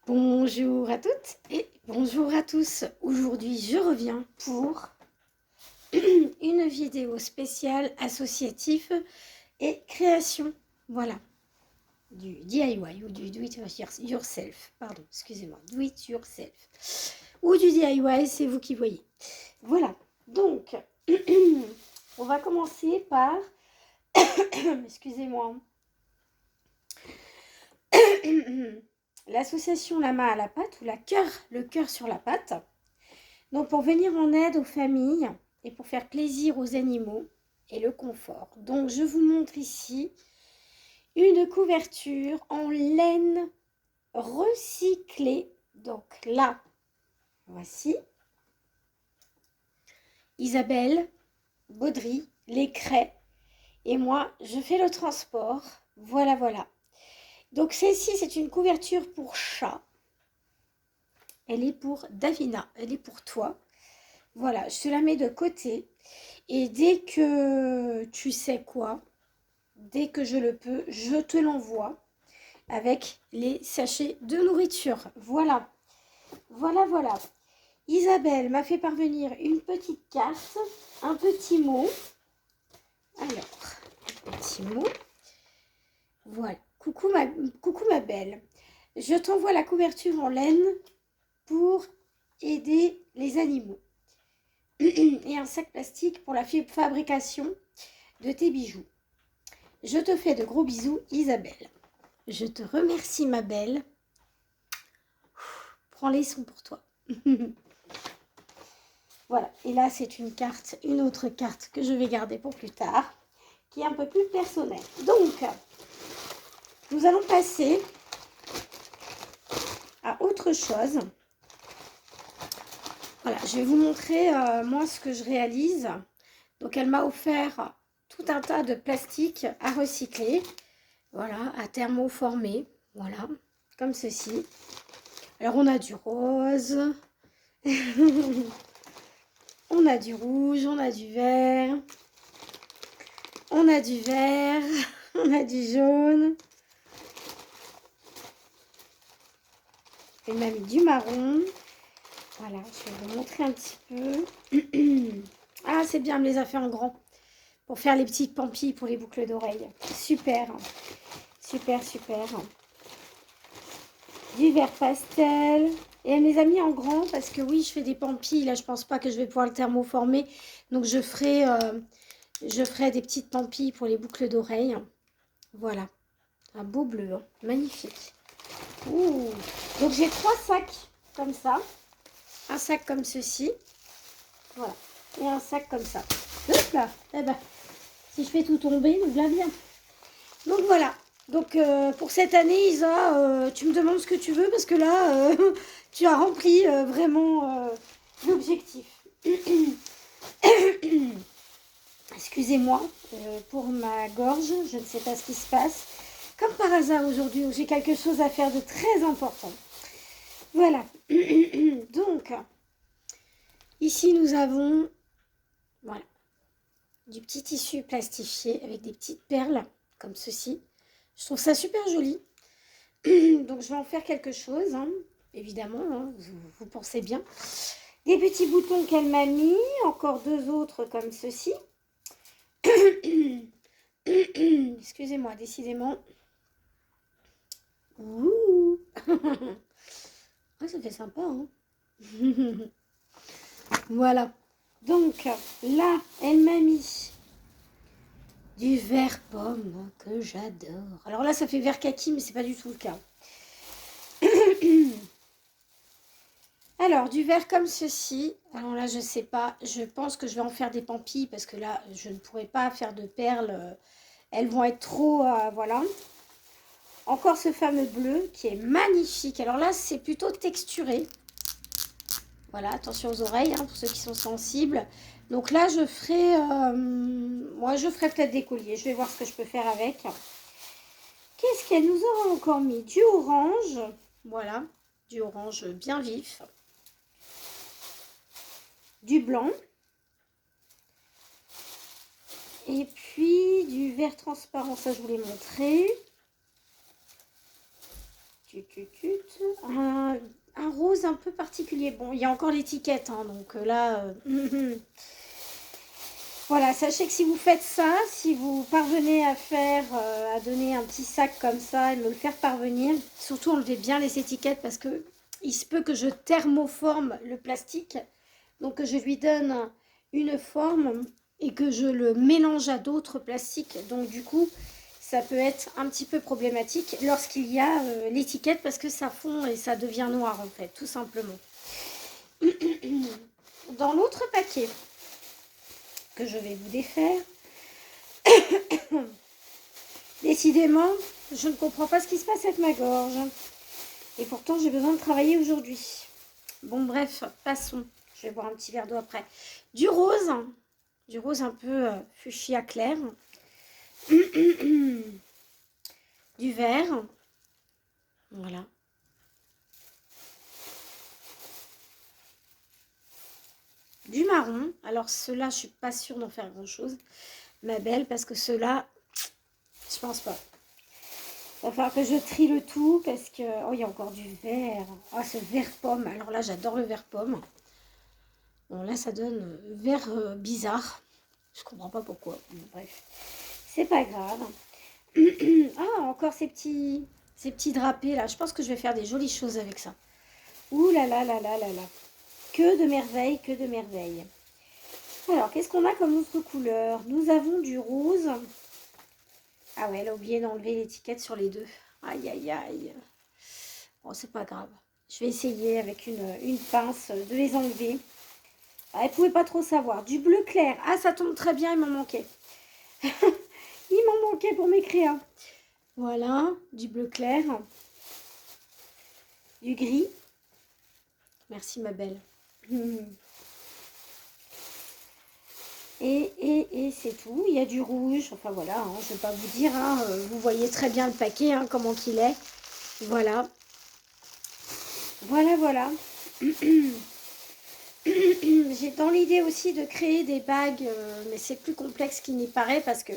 Bonjour à toutes et bonjour à tous. Aujourd'hui, je reviens pour une vidéo spéciale associatif et création. Voilà, du DIY ou du do it yourself. Pardon, excusez-moi, do it yourself. Ou du DIY, c'est vous qui voyez. Voilà, donc, on va commencer par, excusez-moi, l'association La main à la pâte ou le cœur sur la pâte. Donc pour venir en aide aux familles et pour faire plaisir aux animaux et le confort. Donc je vous montre ici une couverture en laine recyclée. Donc là, voici Isabelle Baudry, les craies. Et moi, je fais le transport. Voilà, voilà. Donc celle-ci, c'est une couverture pour chat. Elle est pour Davina, elle est pour toi. Voilà, je te la mets de côté. Et dès que tu sais quoi, dès que je le peux, je te l'envoie avec les sachets de nourriture. Voilà, voilà, voilà. Isabelle m'a fait parvenir une petite carte, un petit mot. Alors, un petit mot. Voilà. Coucou ma belle. Je t'envoie la couverture en laine pour aider les animaux. Et un sac plastique pour la fabrication de tes bijoux. Je te fais de gros bisous, Isabelle. Je te remercie, ma belle. Prends les sons pour toi. Voilà. Et là, c'est une autre carte que je vais garder pour plus tard, qui est un peu plus personnelle. Donc, nous allons passer à autre chose. Voilà, je vais vous montrer, moi, ce que je réalise. Donc, elle m'a offert tout un tas de plastique à recycler. Voilà, à thermoformer. Voilà, comme ceci. Alors, on a du rose. On a du rouge, on a du vert. On a du vert. On a du jaune. Elle m'a mis du marron. Voilà, je vais vous montrer un petit peu. Ah, c'est bien, elle me les a fait en grand. Pour faire les petites pampilles pour les boucles d'oreilles. Super. Super, super. Du vert pastel. Et elle me les a mis en grand parce que oui, je fais des pampilles. Là, je pense pas que je vais pouvoir le thermoformer. Donc, je ferai des petites pampilles pour les boucles d'oreilles. Voilà. Un beau bleu. Hein. Magnifique. Ouh. Donc, j'ai 3 sacs comme ça. Un sac comme ceci. Voilà. Et un sac comme ça. Hop là. Eh ben, si je fais tout tomber, nous voilà bien. Donc, voilà. Donc, pour cette année, Isa, tu me demandes ce que tu veux parce que là, tu as rempli vraiment l'objectif. Excusez-moi pour ma gorge, je ne sais pas ce qui se passe. Comme par hasard aujourd'hui, j'ai quelque chose à faire de très important. Voilà. Donc, ici nous avons voilà, du petit tissu plastifié avec des petites perles comme ceci. Je trouve ça super joli. Donc, je vais en faire quelque chose, hein, évidemment, hein, vous pensez bien. Des petits boutons qu'elle m'a mis, encore 2 autres comme ceci. Excusez-moi, décidément. Ouh. Ah, ça fait sympa, hein. Voilà. Donc, là, elle m'a mis du vert pomme que j'adore. Alors là, ça fait vert kaki, mais c'est pas du tout le cas. Alors, du vert comme ceci. Alors là, je sais pas. Je pense que je vais en faire des pampilles parce que là, je ne pourrai pas faire de perles. Elles vont être trop... voilà. Encore ce fameux bleu qui est magnifique. Alors là, c'est plutôt texturé. Voilà, attention aux oreilles, hein, pour ceux qui sont sensibles. Donc là, je ferai... moi, je ferai peut-être des colliers. Je vais voir ce que je peux faire avec. Qu'est-ce qu'elle nous aura encore mis? Du orange. Voilà, du orange bien vif. Du blanc. Et puis, du vert transparent, ça, je vous l'ai montré. Un rose un peu particulier. Bon, il y a encore l'étiquette, hein, donc là... Voilà, sachez que si vous faites ça, si vous parvenez à faire, à donner un petit sac comme ça et me le faire parvenir, surtout enlevez bien les étiquettes parce que il se peut que je thermoforme le plastique, donc que je lui donne une forme et que je le mélange à d'autres plastiques. Donc du coup, ça peut être un petit peu problématique lorsqu'il y a l'étiquette parce que ça fond et ça devient noir en fait, tout simplement. Dans l'autre paquet que je vais vous défaire, décidément, je ne comprends pas ce qui se passe avec ma gorge. Et pourtant, j'ai besoin de travailler aujourd'hui. Bon, bref, passons. Je vais boire un petit verre d'eau après. Du rose un peu fuchsia clair. Du vert. Voilà. Du marron. Alors, ceux-là, je suis pas sûre d'en faire grand-chose, ma belle, parce que ceux-là, je pense pas. Il va falloir que je trie le tout parce que... Oh, il y a encore du vert. Oh, ce vert pomme. Alors là, j'adore le vert pomme. Bon, là, ça donne vert bizarre. Je comprends pas pourquoi. Bref, c'est pas grave. Ah, encore ces petits drapés là. Je pense que je vais faire des jolies choses avec ça. Ouh là là là là là là. Que de merveilles, que de merveilles. Alors, qu'est-ce qu'on a comme autre couleur? Nous avons du rose. Ah ouais, elle a oublié d'enlever l'étiquette sur les deux. Aïe, aïe, aïe. Bon, c'est pas grave. Je vais essayer avec une pince de les enlever. Ah, elle ne pouvait pas trop savoir. Du bleu clair. Ah, ça tombe très bien, il m'en manquait. Il m'en manquait pour mes créas. Voilà, du bleu clair. Du gris. Merci, ma belle. Et c'est tout. Il y a du rouge. Enfin, voilà, hein, je ne vais pas vous dire. Hein, vous voyez très bien le paquet, hein, comment qu'il est. Voilà. Voilà, voilà. J'ai dans l'idée aussi de créer des bagues, mais c'est plus complexe qu'il n'y paraît parce que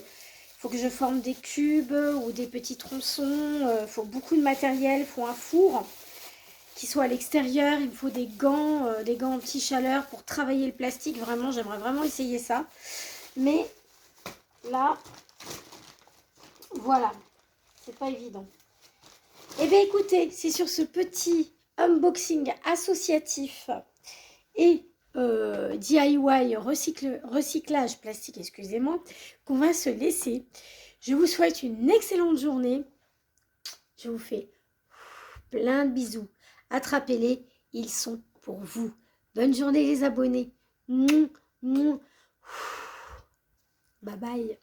faut que je forme des cubes ou des petits tronçons. Il faut beaucoup de matériel, il faut un four qui soit à l'extérieur. Il me faut des gants anti-chaleur pour travailler le plastique. Vraiment, j'aimerais vraiment essayer ça. Mais là, voilà, c'est pas évident. Eh bien, écoutez, c'est sur ce petit unboxing associatif et DIY recyclage plastique, excusez-moi, qu'on va se laisser. Je vous souhaite une excellente journée. Je vous fais plein de bisous. Attrapez-les, ils sont pour vous. Bonne journée les abonnés. Bye bye.